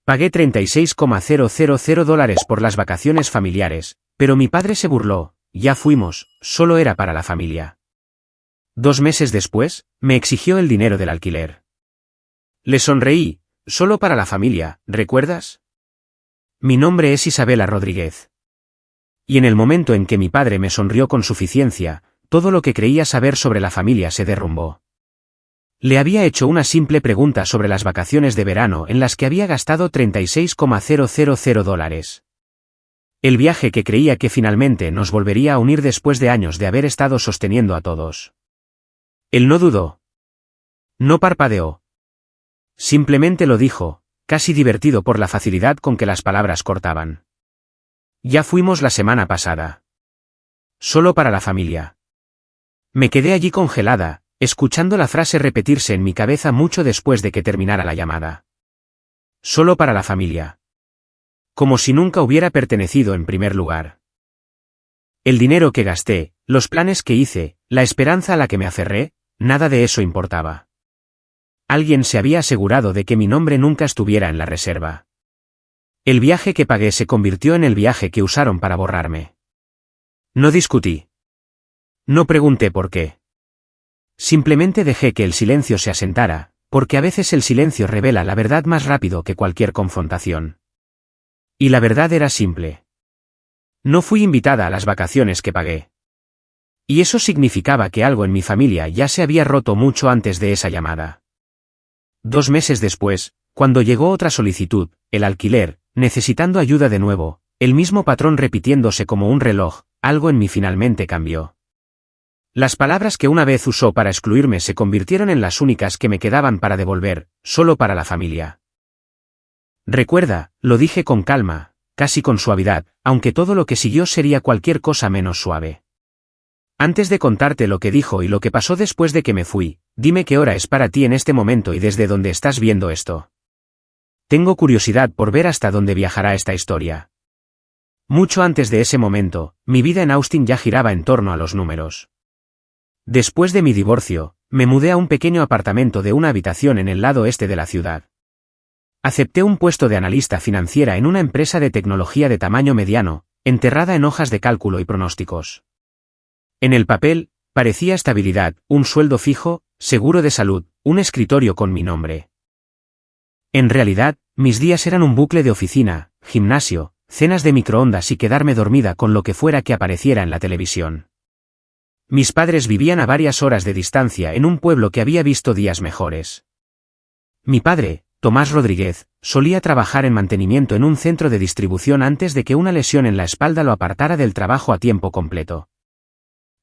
Pagué $36,000 por las vacaciones familiares, pero mi padre se burló, ya fuimos, solo era para la familia. 2 meses después, me exigió el dinero del alquiler. Le sonreí, solo para la familia, ¿recuerdas? Mi nombre es Isabela Rodríguez. Y en el momento en que mi padre me sonrió con suficiencia, todo lo que creía saber sobre la familia se derrumbó. Le había hecho una simple pregunta sobre las vacaciones de verano en las que había gastado $36,000. El viaje que creía que finalmente nos volvería a unir después de años de haber estado sosteniendo a todos. Él no dudó. No parpadeó. Simplemente lo dijo, casi divertido por la facilidad con que las palabras cortaban. Ya fuimos la semana pasada. Solo para la familia. Me quedé allí congelada, escuchando la frase repetirse en mi cabeza mucho después de que terminara la llamada. Solo para la familia. Como si nunca hubiera pertenecido en primer lugar. El dinero que gasté, los planes que hice, la esperanza a la que me aferré, nada de eso importaba. Alguien se había asegurado de que mi nombre nunca estuviera en la reserva. El viaje que pagué se convirtió en el viaje que usaron para borrarme. No discutí. No pregunté por qué. Simplemente dejé que el silencio se asentara, porque a veces el silencio revela la verdad más rápido que cualquier confrontación. Y la verdad era simple. No fui invitada a las vacaciones que pagué. Y eso significaba que algo en mi familia ya se había roto mucho antes de esa llamada. 2 meses después, cuando llegó otra solicitud, el alquiler, necesitando ayuda de nuevo, el mismo patrón repitiéndose como un reloj, algo en mí finalmente cambió. Las palabras que una vez usó para excluirme se convirtieron en las únicas que me quedaban para devolver, solo para la familia. Recuerda, lo dije con calma, casi con suavidad, aunque todo lo que siguió sería cualquier cosa menos suave. Antes de contarte lo que dijo y lo que pasó después de que me fui, dime qué hora es para ti en este momento y desde dónde estás viendo esto. Tengo curiosidad por ver hasta dónde viajará esta historia. Mucho antes de ese momento, mi vida en Austin ya giraba en torno a los números. Después de mi divorcio, me mudé a un pequeño apartamento de una habitación en el lado este de la ciudad. Acepté un puesto de analista financiera en una empresa de tecnología de tamaño mediano, enterrada en hojas de cálculo y pronósticos. En el papel, parecía estabilidad, un sueldo fijo, seguro de salud, un escritorio con mi nombre. En realidad, mis días eran un bucle de oficina, gimnasio, cenas de microondas y quedarme dormida con lo que fuera que apareciera en la televisión. Mis padres vivían a varias horas de distancia en un pueblo que había visto días mejores. Mi padre, Tomás Rodríguez, solía trabajar en mantenimiento en un centro de distribución antes de que una lesión en la espalda lo apartara del trabajo a tiempo completo.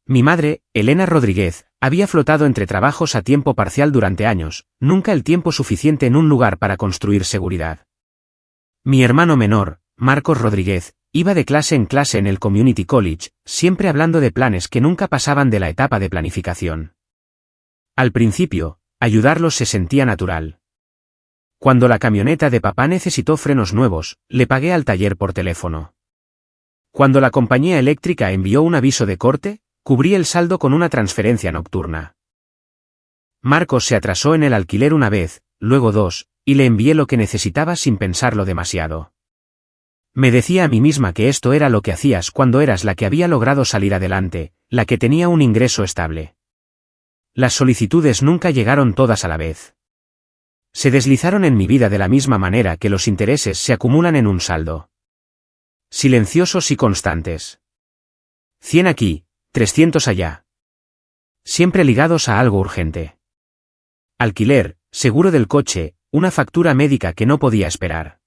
Mi madre, Elena Rodríguez, había flotado entre trabajos a tiempo parcial durante años, nunca el tiempo suficiente en un lugar para construir seguridad. Mi hermano menor, Marcos Rodríguez, iba de clase en el Community College, siempre hablando de planes que nunca pasaban de la etapa de planificación. Al principio, ayudarlos se sentía natural. Cuando la camioneta de papá necesitó frenos nuevos, le pagué al taller por teléfono. Cuando la compañía eléctrica envió un aviso de corte, cubrí el saldo con una transferencia nocturna. Marcos se atrasó en el alquiler una vez, luego 2, y le envié lo que necesitaba sin pensarlo demasiado. Me decía a mí misma que esto era lo que hacías cuando eras la que había logrado salir adelante, la que tenía un ingreso estable. Las solicitudes nunca llegaron todas a la vez. Se deslizaron en mi vida de la misma manera que los intereses se acumulan en un saldo. Silenciosos y constantes. 100 aquí, 300 allá. Siempre ligados a algo urgente. Alquiler, seguro del coche, una factura médica que no podía esperar.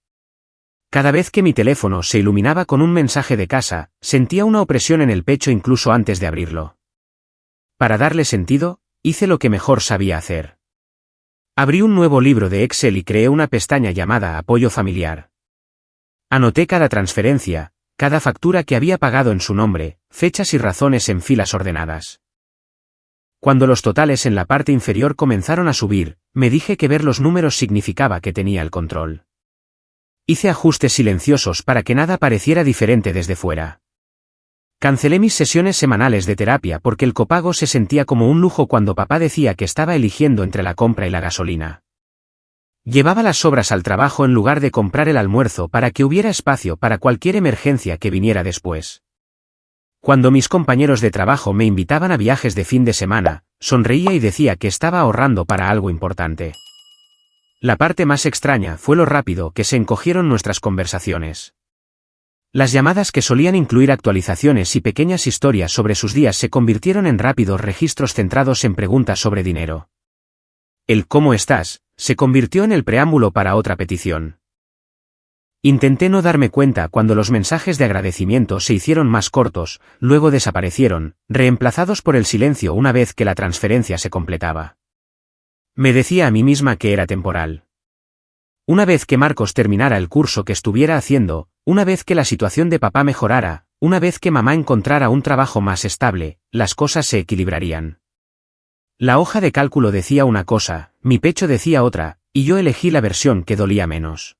Cada vez que mi teléfono se iluminaba con un mensaje de casa, sentía una opresión en el pecho incluso antes de abrirlo. Para darle sentido, hice lo que mejor sabía hacer. Abrí un nuevo libro de Excel y creé una pestaña llamada Apoyo Familiar. Anoté cada transferencia, cada factura que había pagado en su nombre, fechas y razones en filas ordenadas. Cuando los totales en la parte inferior comenzaron a subir, me dije que ver los números significaba que tenía el control. Hice ajustes silenciosos para que nada pareciera diferente desde fuera. Cancelé mis sesiones semanales de terapia porque el copago se sentía como un lujo cuando papá decía que estaba eligiendo entre la compra y la gasolina. Llevaba las sobras al trabajo en lugar de comprar el almuerzo para que hubiera espacio para cualquier emergencia que viniera después. Cuando mis compañeros de trabajo me invitaban a viajes de fin de semana, sonreía y decía que estaba ahorrando para algo importante. La parte más extraña fue lo rápido que se encogieron nuestras conversaciones. Las llamadas que solían incluir actualizaciones y pequeñas historias sobre sus días se convirtieron en rápidos registros centrados en preguntas sobre dinero. El ¿cómo estás? Se convirtió en el preámbulo para otra petición. Intenté no darme cuenta cuando los mensajes de agradecimiento se hicieron más cortos, luego desaparecieron, reemplazados por el silencio una vez que la transferencia se completaba. Me decía a mí misma que era temporal. Una vez que Marcos terminara el curso que estuviera haciendo, una vez que la situación de papá mejorara, una vez que mamá encontrara un trabajo más estable, las cosas se equilibrarían. La hoja de cálculo decía una cosa, mi pecho decía otra, y yo elegí la versión que dolía menos.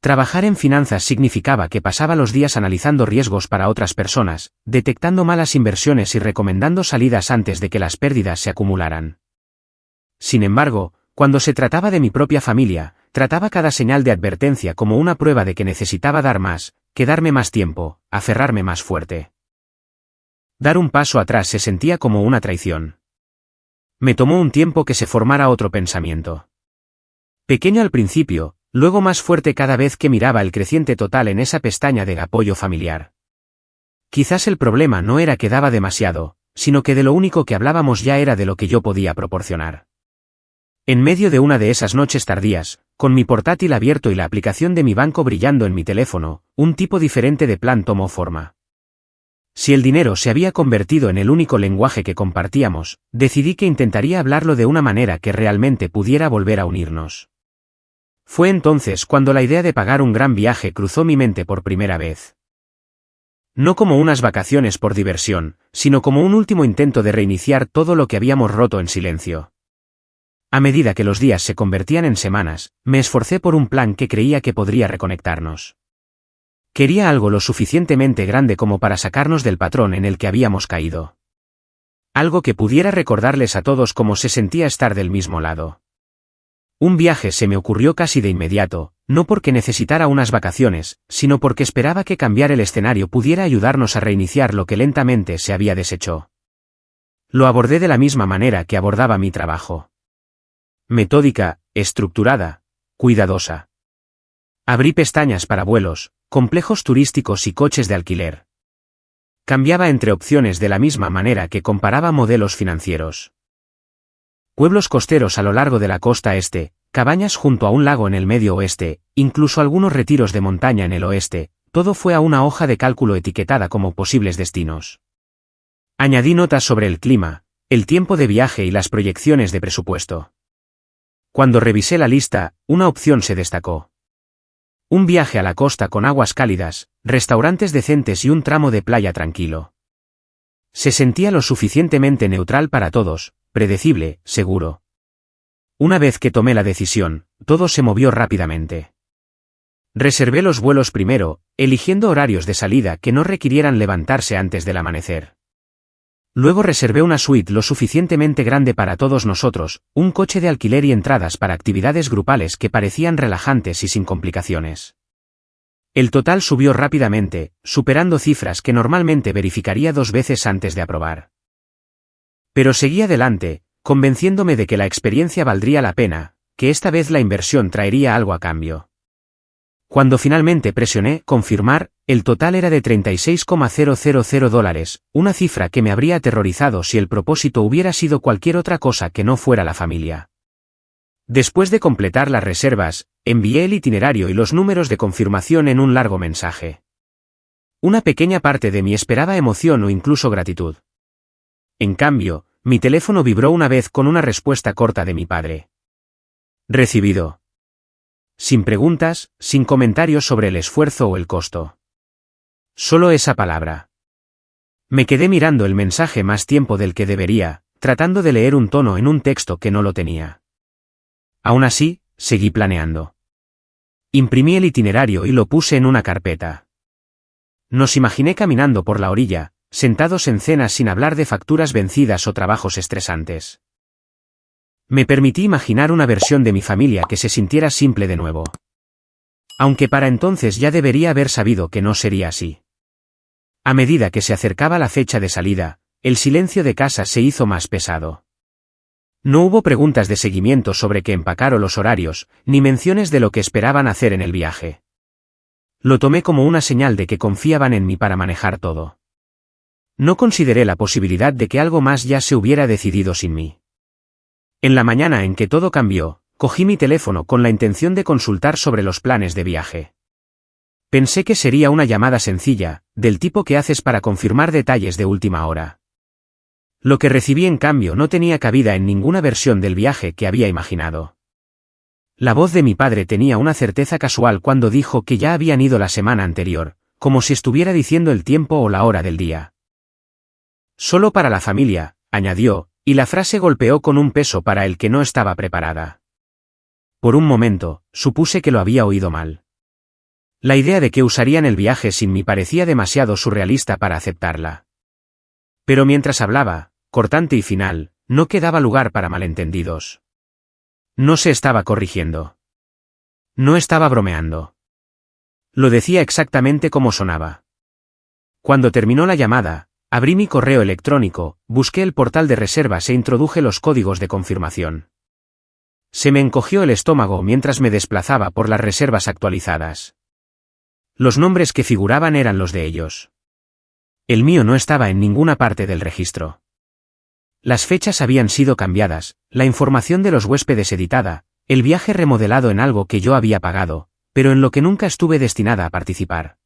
Trabajar en finanzas significaba que pasaba los días analizando riesgos para otras personas, detectando malas inversiones y recomendando salidas antes de que las pérdidas se acumularan. Sin embargo, cuando se trataba de mi propia familia, trataba cada señal de advertencia como una prueba de que necesitaba dar más, quedarme más tiempo, aferrarme más fuerte. Dar un paso atrás se sentía como una traición. Me tomó un tiempo que se formara otro pensamiento. Pequeño al principio, luego más fuerte cada vez que miraba el creciente total en esa pestaña de apoyo familiar. Quizás el problema no era que daba demasiado, sino que de lo único que hablábamos ya era de lo que yo podía proporcionar. En medio de una de esas noches tardías, con mi portátil abierto y la aplicación de mi banco brillando en mi teléfono, un tipo diferente de plan tomó forma. Si el dinero se había convertido en el único lenguaje que compartíamos, decidí que intentaría hablarlo de una manera que realmente pudiera volver a unirnos. Fue entonces cuando la idea de pagar un gran viaje cruzó mi mente por primera vez. No como unas vacaciones por diversión, sino como un último intento de reiniciar todo lo que habíamos roto en silencio. A medida que los días se convertían en semanas, me esforcé por un plan que creía que podría reconectarnos. Quería algo lo suficientemente grande como para sacarnos del patrón en el que habíamos caído. Algo que pudiera recordarles a todos cómo se sentía estar del mismo lado. Un viaje se me ocurrió casi de inmediato, no porque necesitara unas vacaciones, sino porque esperaba que cambiar el escenario pudiera ayudarnos a reiniciar lo que lentamente se había deshecho. Lo abordé de la misma manera que abordaba mi trabajo. Metódica, estructurada, cuidadosa. Abrí pestañas para vuelos, complejos turísticos y coches de alquiler. Cambiaba entre opciones de la misma manera que comparaba modelos financieros. Pueblos costeros a lo largo de la costa este, cabañas junto a un lago en el medio oeste, incluso algunos retiros de montaña en el oeste, todo fue a una hoja de cálculo etiquetada como posibles destinos. Añadí notas sobre el clima, el tiempo de viaje y las proyecciones de presupuesto. Cuando revisé la lista, una opción se destacó. Un viaje a la costa con aguas cálidas, restaurantes decentes y un tramo de playa tranquilo. Se sentía lo suficientemente neutral para todos, predecible, seguro. Una vez que tomé la decisión, todo se movió rápidamente. Reservé los vuelos primero, eligiendo horarios de salida que no requirieran levantarse antes del amanecer. Luego reservé una suite lo suficientemente grande para todos nosotros, un coche de alquiler y entradas para actividades grupales que parecían relajantes y sin complicaciones. El total subió rápidamente, superando cifras que normalmente verificaría 2 veces antes de aprobar. Pero seguí adelante, convenciéndome de que la experiencia valdría la pena, que esta vez la inversión traería algo a cambio. Cuando finalmente presioné confirmar, el total era de $36,000, una cifra que me habría aterrorizado si el propósito hubiera sido cualquier otra cosa que no fuera la familia. Después de completar las reservas, envié el itinerario y los números de confirmación en un largo mensaje. Una pequeña parte de mí esperaba emoción o incluso gratitud. En cambio, mi teléfono vibró una vez con una respuesta corta de mi padre. Recibido. Sin preguntas, sin comentarios sobre el esfuerzo o el costo. Solo esa palabra. Me quedé mirando el mensaje más tiempo del que debería, tratando de leer un tono en un texto que no lo tenía. Aún así, seguí planeando. Imprimí el itinerario y lo puse en una carpeta. Nos imaginé caminando por la orilla, sentados en cenas sin hablar de facturas vencidas o trabajos estresantes. Me permití imaginar una versión de mi familia que se sintiera simple de nuevo. Aunque para entonces ya debería haber sabido que no sería así. A medida que se acercaba la fecha de salida, el silencio de casa se hizo más pesado. No hubo preguntas de seguimiento sobre qué empacar o los horarios, ni menciones de lo que esperaban hacer en el viaje. Lo tomé como una señal de que confiaban en mí para manejar todo. No consideré la posibilidad de que algo más ya se hubiera decidido sin mí. En la mañana en que todo cambió, cogí mi teléfono con la intención de consultar sobre los planes de viaje. Pensé que sería una llamada sencilla, del tipo que haces para confirmar detalles de última hora. Lo que recibí en cambio no tenía cabida en ninguna versión del viaje que había imaginado. La voz de mi padre tenía una certeza casual cuando dijo que ya habían ido la semana anterior, como si estuviera diciendo el tiempo o la hora del día. Solo para la familia, añadió, y la frase golpeó con un peso para el que no estaba preparada. Por un momento, supuse que lo había oído mal. La idea de que usarían el viaje sin mí parecía demasiado surrealista para aceptarla. Pero mientras hablaba, cortante y final, no quedaba lugar para malentendidos. No se estaba corrigiendo. No estaba bromeando. Lo decía exactamente como sonaba. Cuando terminó la llamada, abrí mi correo electrónico, busqué el portal de reservas e introduje los códigos de confirmación. Se me encogió el estómago mientras me desplazaba por las reservas actualizadas. Los nombres que figuraban eran los de ellos. El mío no estaba en ninguna parte del registro. Las fechas habían sido cambiadas, la información de los huéspedes editada, el viaje remodelado en algo que yo había pagado, pero en lo que nunca estuve destinada a participar.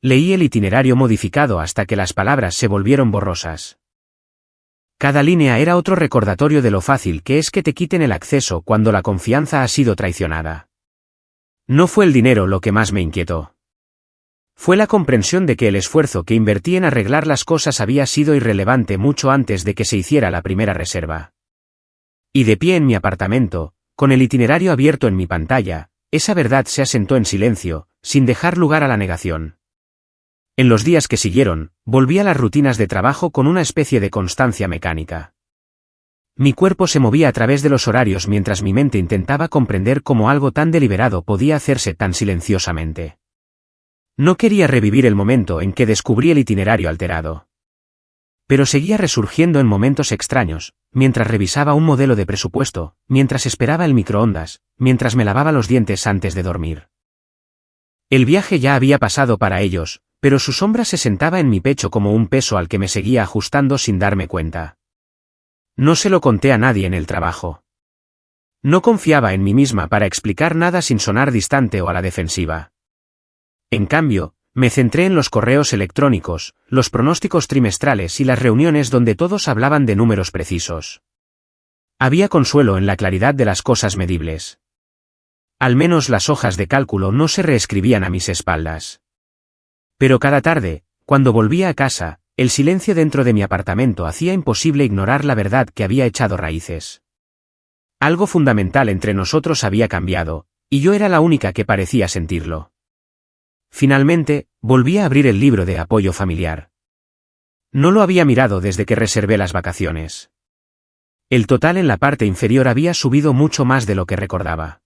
Leí el itinerario modificado hasta que las palabras se volvieron borrosas. Cada línea era otro recordatorio de lo fácil que es que te quiten el acceso cuando la confianza ha sido traicionada. No fue el dinero lo que más me inquietó. Fue la comprensión de que el esfuerzo que invertí en arreglar las cosas había sido irrelevante mucho antes de que se hiciera la primera reserva. Y de pie en mi apartamento, con el itinerario abierto en mi pantalla, esa verdad se asentó en silencio, sin dejar lugar a la negación. En los días que siguieron, volví a las rutinas de trabajo con una especie de constancia mecánica. Mi cuerpo se movía a través de los horarios mientras mi mente intentaba comprender cómo algo tan deliberado podía hacerse tan silenciosamente. No quería revivir el momento en que descubrí el itinerario alterado. Pero seguía resurgiendo en momentos extraños, mientras revisaba un modelo de presupuesto, mientras esperaba el microondas, mientras me lavaba los dientes antes de dormir. El viaje ya había pasado para ellos, pero su sombra se sentaba en mi pecho como un peso al que me seguía ajustando sin darme cuenta. No se lo conté a nadie en el trabajo. No confiaba en mí misma para explicar nada sin sonar distante o a la defensiva. En cambio, me centré en los correos electrónicos, los pronósticos trimestrales y las reuniones donde todos hablaban de números precisos. Había consuelo en la claridad de las cosas medibles. Al menos las hojas de cálculo no se reescribían a mis espaldas. Pero cada tarde, cuando volvía a casa, el silencio dentro de mi apartamento hacía imposible ignorar la verdad que había echado raíces. Algo fundamental entre nosotros había cambiado, y yo era la única que parecía sentirlo. Finalmente, volví a abrir el libro de apoyo familiar. No lo había mirado desde que reservé las vacaciones. El total en la parte inferior había subido mucho más de lo que recordaba.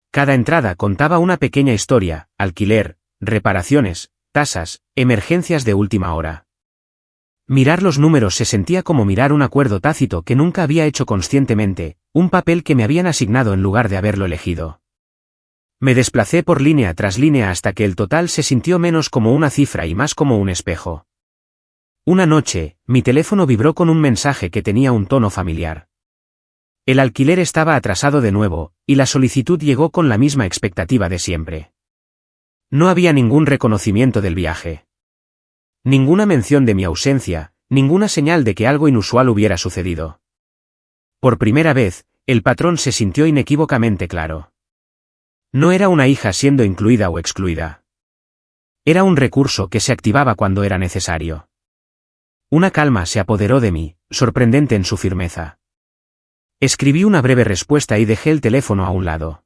Cada entrada contaba una pequeña historia: alquiler, reparaciones, tasas, emergencias de última hora. Mirar los números se sentía como mirar un acuerdo tácito que nunca había hecho conscientemente, un papel que me habían asignado en lugar de haberlo elegido. Me desplacé por línea tras línea hasta que el total se sintió menos como una cifra y más como un espejo. Una noche, mi teléfono vibró con un mensaje que tenía un tono familiar. El alquiler estaba atrasado de nuevo, y la solicitud llegó con la misma expectativa de siempre. No había ningún reconocimiento del viaje. Ninguna mención de mi ausencia, ninguna señal de que algo inusual hubiera sucedido. Por primera vez, el patrón se sintió inequívocamente claro. No era una hija siendo incluida o excluida. Era un recurso que se activaba cuando era necesario. Una calma se apoderó de mí, sorprendente en su firmeza. Escribí una breve respuesta y dejé el teléfono a un lado.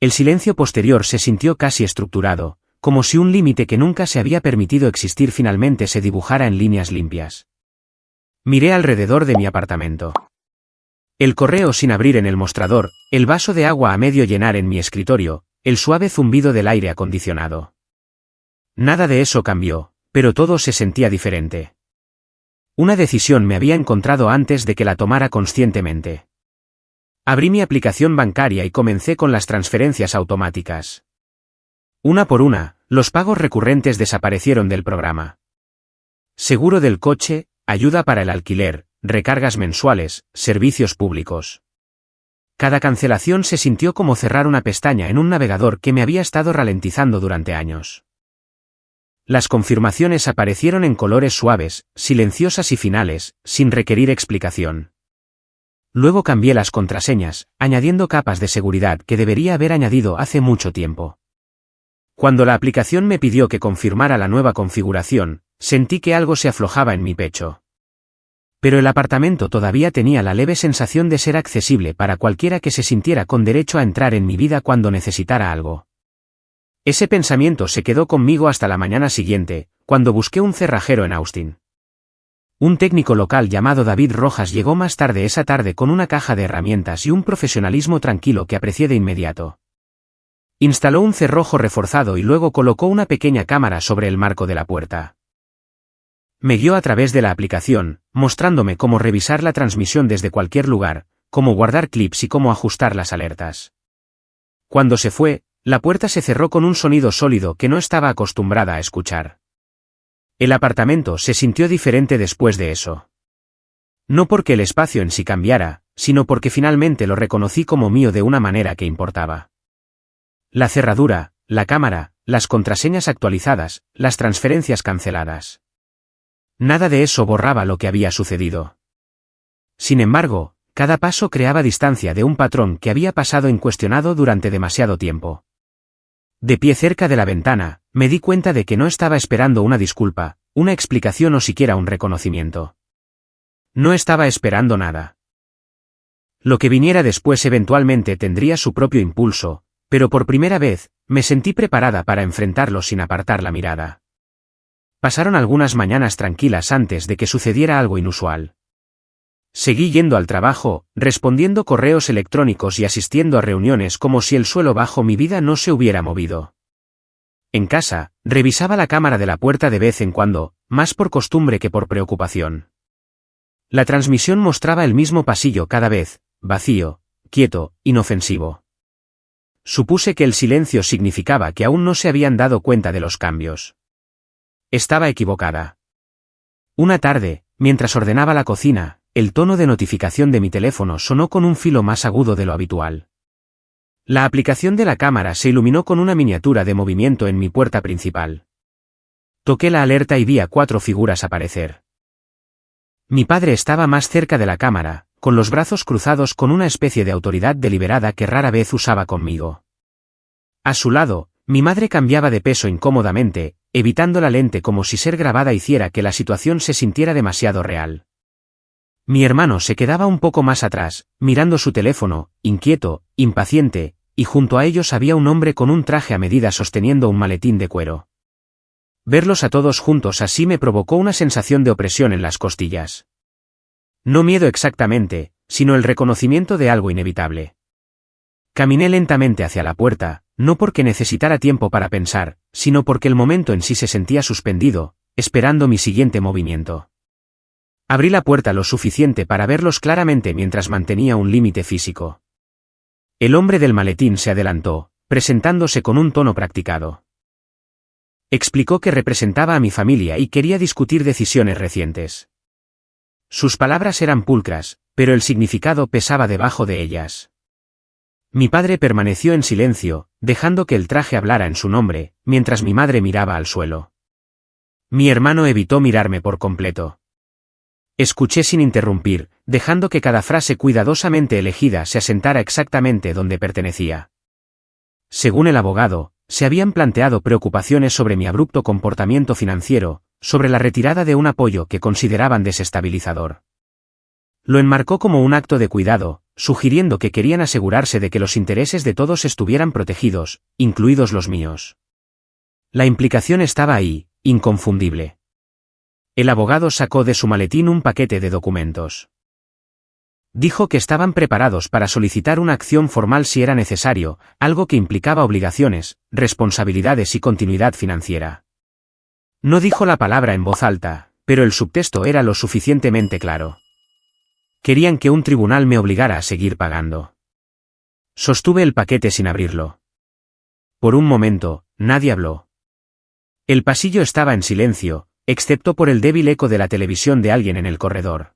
El silencio posterior se sintió casi estructurado, como si un límite que nunca se había permitido existir finalmente se dibujara en líneas limpias. Miré alrededor de mi apartamento. El correo sin abrir en el mostrador, el vaso de agua a medio llenar en mi escritorio, el suave zumbido del aire acondicionado. Nada de eso cambió, pero todo se sentía diferente. Una decisión me había encontrado antes de que la tomara conscientemente. Abrí mi aplicación bancaria y comencé con las transferencias automáticas. Una por una, los pagos recurrentes desaparecieron del programa. Seguro del coche, ayuda para el alquiler, recargas mensuales, servicios públicos. Cada cancelación se sintió como cerrar una pestaña en un navegador que me había estado ralentizando durante años. Las confirmaciones aparecieron en colores suaves, silenciosas y finales, sin requerir explicación. Luego cambié las contraseñas, añadiendo capas de seguridad que debería haber añadido hace mucho tiempo. Cuando la aplicación me pidió que confirmara la nueva configuración, sentí que algo se aflojaba en mi pecho. Pero el apartamento todavía tenía la leve sensación de ser accesible para cualquiera que se sintiera con derecho a entrar en mi vida cuando necesitara algo. Ese pensamiento se quedó conmigo hasta la mañana siguiente, cuando busqué un cerrajero en Austin. Un técnico local llamado David Rojas llegó más tarde esa tarde con una caja de herramientas y un profesionalismo tranquilo que aprecié de inmediato. Instaló un cerrojo reforzado y luego colocó una pequeña cámara sobre el marco de la puerta. Me guió a través de la aplicación, mostrándome cómo revisar la transmisión desde cualquier lugar, cómo guardar clips y cómo ajustar las alertas. Cuando se fue, la puerta se cerró con un sonido sólido que no estaba acostumbrada a escuchar. El apartamento se sintió diferente después de eso. No porque el espacio en sí cambiara, sino porque finalmente lo reconocí como mío de una manera que importaba. La cerradura, la cámara, las contraseñas actualizadas, las transferencias canceladas. Nada de eso borraba lo que había sucedido. Sin embargo, cada paso creaba distancia de un patrón que había pasado incuestionado durante demasiado tiempo. De pie cerca de la ventana, me di cuenta de que no estaba esperando una disculpa, una explicación o siquiera un reconocimiento. No estaba esperando nada. Lo que viniera después eventualmente tendría su propio impulso, pero por primera vez, me sentí preparada para enfrentarlo sin apartar la mirada. Pasaron algunas mañanas tranquilas antes de que sucediera algo inusual. Seguí yendo al trabajo, respondiendo correos electrónicos y asistiendo a reuniones como si el suelo bajo mi vida no se hubiera movido. En casa, revisaba la cámara de la puerta de vez en cuando, más por costumbre que por preocupación. La transmisión mostraba el mismo pasillo cada vez, vacío, quieto, inofensivo. Supuse que el silencio significaba que aún no se habían dado cuenta de los cambios. Estaba equivocada. Una tarde, mientras ordenaba la cocina, el tono de notificación de mi teléfono sonó con un filo más agudo de lo habitual. La aplicación de la cámara se iluminó con una miniatura de movimiento en mi puerta principal. Toqué la alerta y vi a 4 figuras aparecer. Mi padre estaba más cerca de la cámara, con los brazos cruzados con una especie de autoridad deliberada que rara vez usaba conmigo. A su lado, mi madre cambiaba de peso incómodamente, evitando la lente como si ser grabada hiciera que la situación se sintiera demasiado real. Mi hermano se quedaba un poco más atrás, mirando su teléfono, inquieto, impaciente, y junto a ellos había un hombre con un traje a medida sosteniendo un maletín de cuero. Verlos a todos juntos así me provocó una sensación de opresión en las costillas. No miedo exactamente, sino el reconocimiento de algo inevitable. Caminé lentamente hacia la puerta, no porque necesitara tiempo para pensar, sino porque el momento en sí se sentía suspendido, esperando mi siguiente movimiento. Abrí la puerta lo suficiente para verlos claramente mientras mantenía un límite físico. El hombre del maletín se adelantó, presentándose con un tono practicado. Explicó que representaba a mi familia y quería discutir decisiones recientes. Sus palabras eran pulcras, pero el significado pesaba debajo de ellas. Mi padre permaneció en silencio, dejando que el traje hablara en su nombre, mientras mi madre miraba al suelo. Mi hermano evitó mirarme por completo. Escuché sin interrumpir, dejando que cada frase cuidadosamente elegida se asentara exactamente donde pertenecía. Según el abogado, se habían planteado preocupaciones sobre mi abrupto comportamiento financiero, sobre la retirada de un apoyo que consideraban desestabilizador. Lo enmarcó como un acto de cuidado, sugiriendo que querían asegurarse de que los intereses de todos estuvieran protegidos, incluidos los míos. La implicación estaba ahí, inconfundible. El abogado sacó de su maletín un paquete de documentos. Dijo que estaban preparados para solicitar una acción formal si era necesario, algo que implicaba obligaciones, responsabilidades y continuidad financiera. No dijo la palabra en voz alta, pero el subtexto era lo suficientemente claro. Querían que un tribunal me obligara a seguir pagando. Sostuve el paquete sin abrirlo. Por un momento, nadie habló. El pasillo estaba en silencio, excepto por el débil eco de la televisión de alguien en el corredor.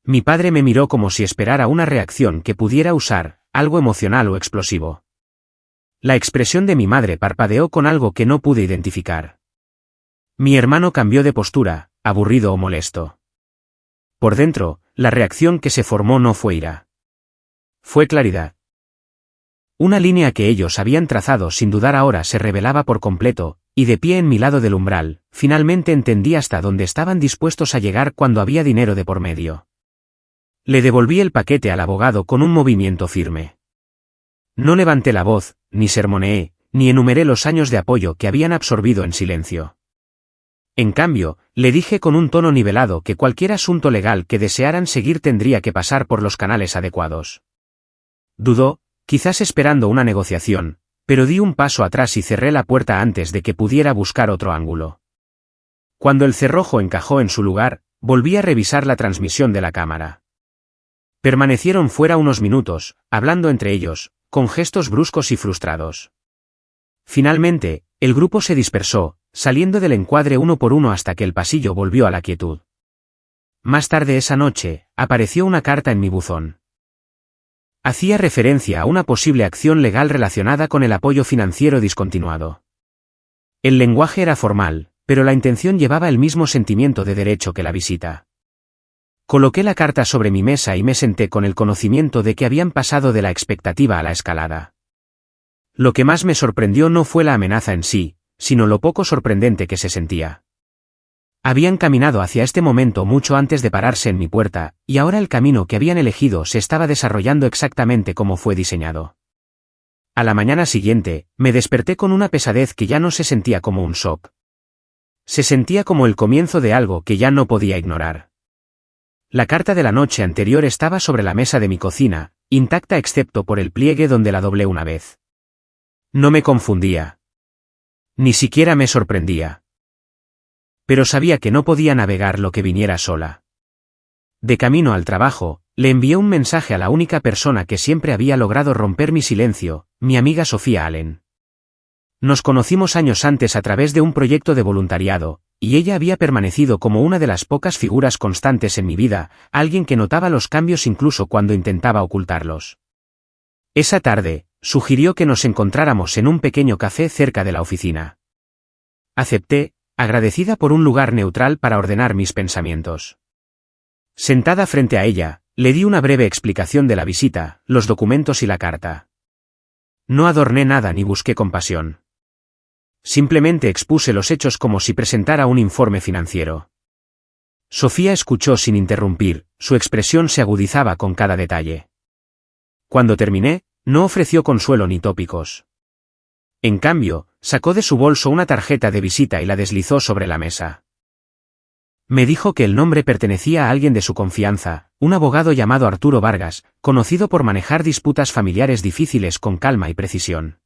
Mi padre me miró como si esperara una reacción que pudiera usar, algo emocional o explosivo. La expresión de mi madre parpadeó con algo que no pude identificar. Mi hermano cambió de postura, aburrido o molesto. Por dentro, la reacción que se formó no fue ira. Fue claridad. Una línea que ellos habían trazado sin dudar ahora se revelaba por completo, y de pie en mi lado del umbral, finalmente entendí hasta dónde estaban dispuestos a llegar cuando había dinero de por medio. Le devolví el paquete al abogado con un movimiento firme. No levanté la voz, ni sermoneé, ni enumeré los años de apoyo que habían absorbido en silencio. En cambio, le dije con un tono nivelado que cualquier asunto legal que desearan seguir tendría que pasar por los canales adecuados. Dudó, quizás esperando una negociación, pero di un paso atrás y cerré la puerta antes de que pudiera buscar otro ángulo. Cuando el cerrojo encajó en su lugar, volví a revisar la transmisión de la cámara. Permanecieron fuera unos minutos, hablando entre ellos, con gestos bruscos y frustrados. Finalmente, el grupo se dispersó, saliendo del encuadre uno por uno hasta que el pasillo volvió a la quietud. Más tarde esa noche, apareció una carta en mi buzón. Hacía referencia a una posible acción legal relacionada con el apoyo financiero discontinuado. El lenguaje era formal, pero la intención llevaba el mismo sentimiento de derecho que la visita. Coloqué la carta sobre mi mesa y me senté con el conocimiento de que habían pasado de la expectativa a la escalada. Lo que más me sorprendió no fue la amenaza en sí, sino lo poco sorprendente que se sentía. Habían caminado hacia este momento mucho antes de pararse en mi puerta, y ahora el camino que habían elegido se estaba desarrollando exactamente como fue diseñado. A la mañana siguiente, me desperté con una pesadez que ya no se sentía como un shock. Se sentía como el comienzo de algo que ya no podía ignorar. La carta de la noche anterior estaba sobre la mesa de mi cocina, intacta excepto por el pliegue donde la doblé una vez. No me confundía. Ni siquiera me sorprendía. Pero sabía que no podía navegar lo que viniera sola. De camino al trabajo, le envié un mensaje a la única persona que siempre había logrado romper mi silencio, mi amiga Sofía Allen. Nos conocimos años antes a través de un proyecto de voluntariado, y ella había permanecido como una de las pocas figuras constantes en mi vida, alguien que notaba los cambios incluso cuando intentaba ocultarlos. Esa tarde, sugirió que nos encontráramos en un pequeño café cerca de la oficina. Acepté, agradecida por un lugar neutral para ordenar mis pensamientos. Sentada frente a ella, le di una breve explicación de la visita, los documentos y la carta. No adorné nada ni busqué compasión. Simplemente expuse los hechos como si presentara un informe financiero. Sofía escuchó sin interrumpir, su expresión se agudizaba con cada detalle. Cuando terminé, no ofreció consuelo ni tópicos. En cambio, sacó de su bolso una tarjeta de visita y la deslizó sobre la mesa. Me dijo que el nombre pertenecía a alguien de su confianza, un abogado llamado Arturo Vargas, conocido por manejar disputas familiares difíciles con calma y precisión.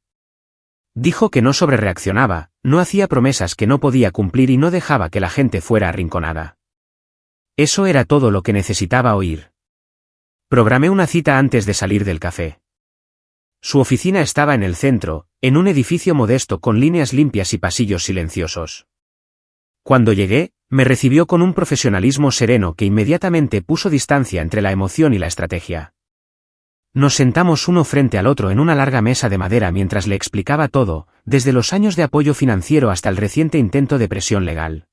Dijo que no sobrereaccionaba, no hacía promesas que no podía cumplir y no dejaba que la gente fuera arrinconada. Eso era todo lo que necesitaba oír. Programé una cita antes de salir del café. Su oficina estaba en el centro, en un edificio modesto con líneas limpias y pasillos silenciosos. Cuando llegué, me recibió con un profesionalismo sereno que inmediatamente puso distancia entre la emoción y la estrategia. Nos sentamos uno frente al otro en una larga mesa de madera mientras le explicaba todo, desde los años de apoyo financiero hasta el reciente intento de presión legal.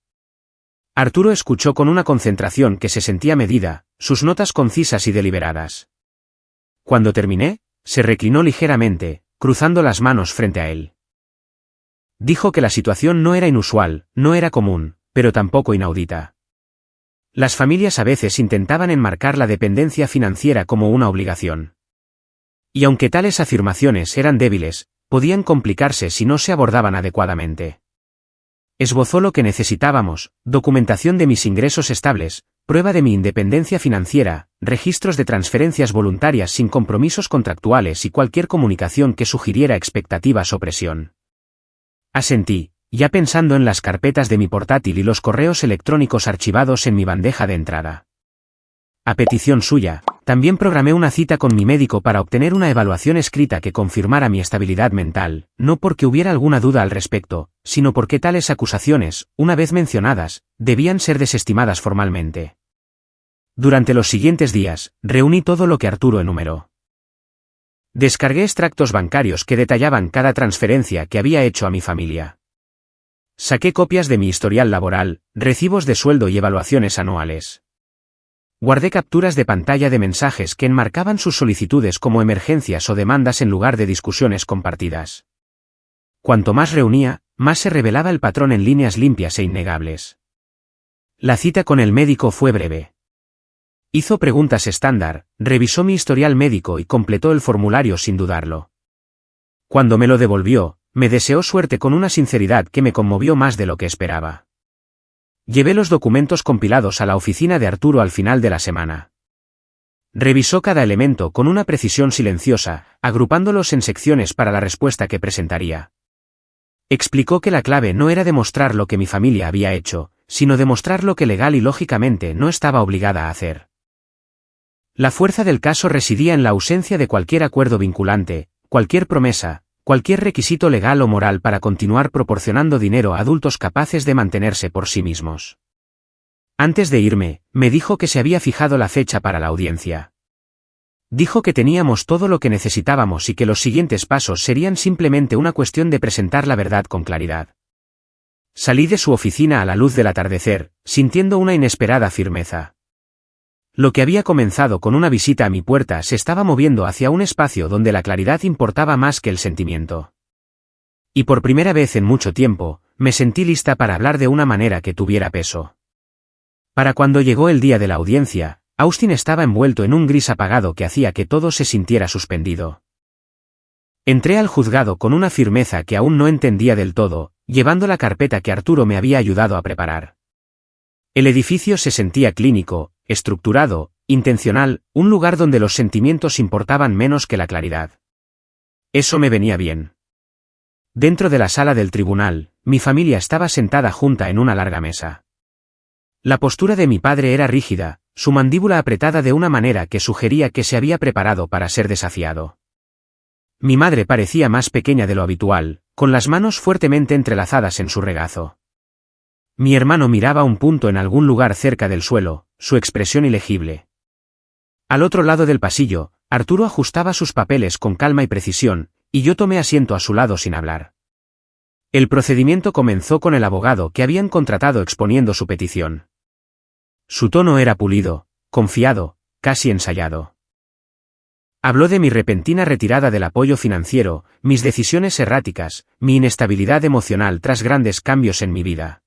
Arturo escuchó con una concentración que se sentía medida, sus notas concisas y deliberadas. Cuando terminé, se reclinó ligeramente, cruzando las manos frente a él. Dijo que la situación no era inusual, no era común, pero tampoco inaudita. Las familias a veces intentaban enmarcar la dependencia financiera como una obligación. Y aunque tales afirmaciones eran débiles, podían complicarse si no se abordaban adecuadamente. Esbozó lo que necesitábamos, documentación de mis ingresos estables, prueba de mi independencia financiera, registros de transferencias voluntarias sin compromisos contractuales y cualquier comunicación que sugiriera expectativas o presión. Asentí, ya pensando en las carpetas de mi portátil y los correos electrónicos archivados en mi bandeja de entrada. A petición suya, también programé una cita con mi médico para obtener una evaluación escrita que confirmara mi estabilidad mental, no porque hubiera alguna duda al respecto, sino porque tales acusaciones, una vez mencionadas, debían ser desestimadas formalmente. Durante los siguientes días, reuní todo lo que Arturo enumeró. Descargué extractos bancarios que detallaban cada transferencia que había hecho a mi familia. Saqué copias de mi historial laboral, recibos de sueldo y evaluaciones anuales. Guardé capturas de pantalla de mensajes que enmarcaban sus solicitudes como emergencias o demandas en lugar de discusiones compartidas. Cuanto más reunía, más se revelaba el patrón en líneas limpias e innegables. La cita con el médico fue breve. Hizo preguntas estándar, revisó mi historial médico y completó el formulario sin dudarlo. Cuando me lo devolvió, me deseó suerte con una sinceridad que me conmovió más de lo que esperaba. Llevé los documentos compilados a la oficina de Arturo al final de la semana. Revisó cada elemento con una precisión silenciosa, agrupándolos en secciones para la respuesta que presentaría. Explicó que la clave no era demostrar lo que mi familia había hecho, sino demostrar lo que legal y lógicamente no estaba obligada a hacer. La fuerza del caso residía en la ausencia de cualquier acuerdo vinculante, cualquier promesa, cualquier requisito legal o moral para continuar proporcionando dinero a adultos capaces de mantenerse por sí mismos. Antes de irme, me dijo que se había fijado la fecha para la audiencia. Dijo que teníamos todo lo que necesitábamos y que los siguientes pasos serían simplemente una cuestión de presentar la verdad con claridad. Salí de su oficina a la luz del atardecer, sintiendo una inesperada firmeza. Lo que había comenzado con una visita a mi puerta se estaba moviendo hacia un espacio donde la claridad importaba más que el sentimiento. Y por primera vez en mucho tiempo, me sentí lista para hablar de una manera que tuviera peso. Para cuando llegó el día de la audiencia, Austin estaba envuelto en un gris apagado que hacía que todo se sintiera suspendido. Entré al juzgado con una firmeza que aún no entendía del todo, llevando la carpeta que Arturo me había ayudado a preparar. El edificio se sentía clínico, estructurado, intencional, un lugar donde los sentimientos importaban menos que la claridad. Eso me venía bien. Dentro de la sala del tribunal, mi familia estaba sentada junta en una larga mesa. La postura de mi padre era rígida, su mandíbula apretada de una manera que sugería que se había preparado para ser desafiado. Mi madre parecía más pequeña de lo habitual, con las manos fuertemente entrelazadas en su regazo. Mi hermano miraba un punto en algún lugar cerca del suelo, su expresión ilegible. Al otro lado del pasillo, Arturo ajustaba sus papeles con calma y precisión, y yo tomé asiento a su lado sin hablar. El procedimiento comenzó con el abogado que habían contratado exponiendo su petición. Su tono era pulido, confiado, casi ensayado. Habló de mi repentina retirada del apoyo financiero, mis decisiones erráticas, mi inestabilidad emocional tras grandes cambios en mi vida.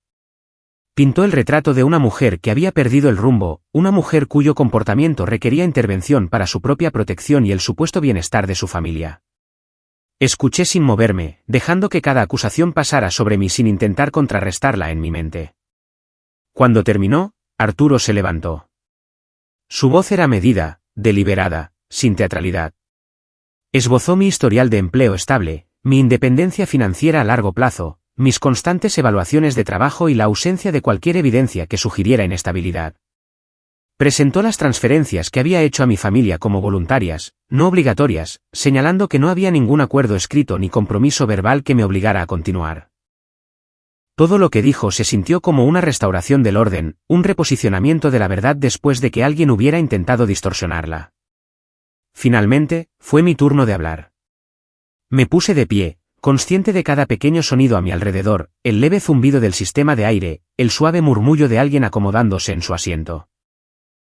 Pintó el retrato de una mujer que había perdido el rumbo, una mujer cuyo comportamiento requería intervención para su propia protección y el supuesto bienestar de su familia. Escuché sin moverme, dejando que cada acusación pasara sobre mí sin intentar contrarrestarla en mi mente. Cuando terminó, Arturo se levantó. Su voz era medida, deliberada, sin teatralidad. Esbozó mi historial de empleo estable, mi independencia financiera a largo plazo, mis constantes evaluaciones de trabajo y la ausencia de cualquier evidencia que sugiriera inestabilidad. Presentó las transferencias que había hecho a mi familia como voluntarias, no obligatorias, señalando que no había ningún acuerdo escrito ni compromiso verbal que me obligara a continuar. Todo lo que dijo se sintió como una restauración del orden, un reposicionamiento de la verdad después de que alguien hubiera intentado distorsionarla. Finalmente, fue mi turno de hablar. Me puse de pie, consciente de cada pequeño sonido a mi alrededor, el leve zumbido del sistema de aire, el suave murmullo de alguien acomodándose en su asiento.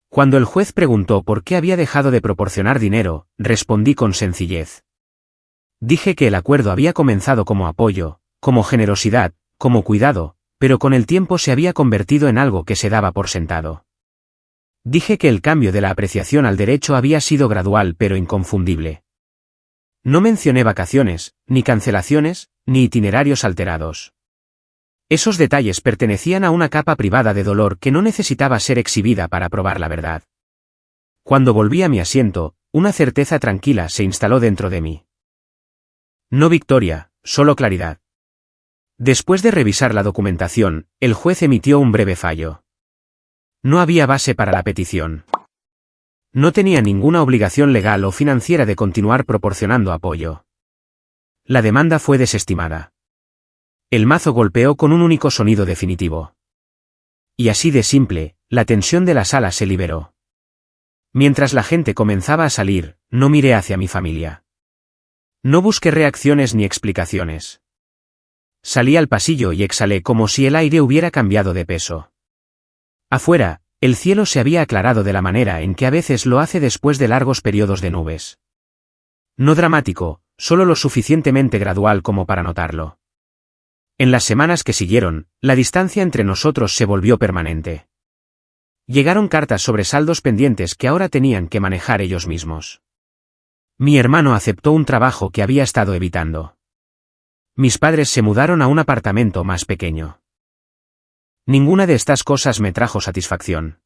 Cuando el juez preguntó por qué había dejado de proporcionar dinero, respondí con sencillez. Dije que el acuerdo había comenzado como apoyo, como generosidad, como cuidado, pero con el tiempo se había convertido en algo que se daba por sentado. Dije que el cambio de la apreciación al derecho había sido gradual pero inconfundible. No mencioné vacaciones, ni cancelaciones, ni itinerarios alterados. Esos detalles pertenecían a una capa privada de dolor que no necesitaba ser exhibida para probar la verdad. Cuando volví a mi asiento, una certeza tranquila se instaló dentro de mí. No victoria, solo claridad. Después de revisar la documentación, el juez emitió un breve fallo. No había base para la petición. No tenía ninguna obligación legal o financiera de continuar proporcionando apoyo. La demanda fue desestimada. El mazo golpeó con un único sonido definitivo. Y así de simple, la tensión de la sala se liberó. Mientras la gente comenzaba a salir, no miré hacia mi familia. No busqué reacciones ni explicaciones. Salí al pasillo y exhalé como si el aire hubiera cambiado de peso. Afuera, el cielo se había aclarado de la manera en que a veces lo hace después de largos periodos de nubes. No dramático, solo lo suficientemente gradual como para notarlo. En las semanas que siguieron, la distancia entre nosotros se volvió permanente. Llegaron cartas sobre saldos pendientes que ahora tenían que manejar ellos mismos. Mi hermano aceptó un trabajo que había estado evitando. Mis padres se mudaron a un apartamento más pequeño. Ninguna de estas cosas me trajo satisfacción.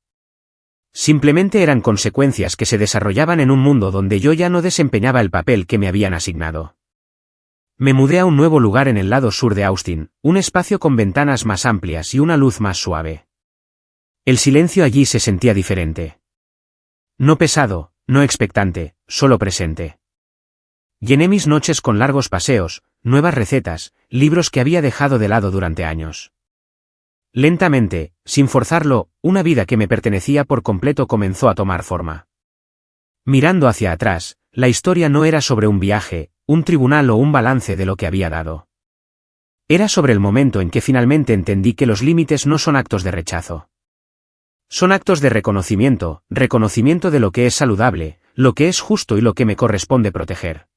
Simplemente eran consecuencias que se desarrollaban en un mundo donde yo ya no desempeñaba el papel que me habían asignado. Me mudé a un nuevo lugar en el lado sur de Austin, un espacio con ventanas más amplias y una luz más suave. El silencio allí se sentía diferente. No pesado, no expectante, solo presente. Llené mis noches con largos paseos, nuevas recetas, libros que había dejado de lado durante años. Lentamente, sin forzarlo, una vida que me pertenecía por completo comenzó a tomar forma. Mirando hacia atrás, la historia no era sobre un viaje, un tribunal o un balance de lo que había dado. Era sobre el momento en que finalmente entendí que los límites no son actos de rechazo. Son actos de reconocimiento de lo que es saludable, lo que es justo y lo que me corresponde proteger.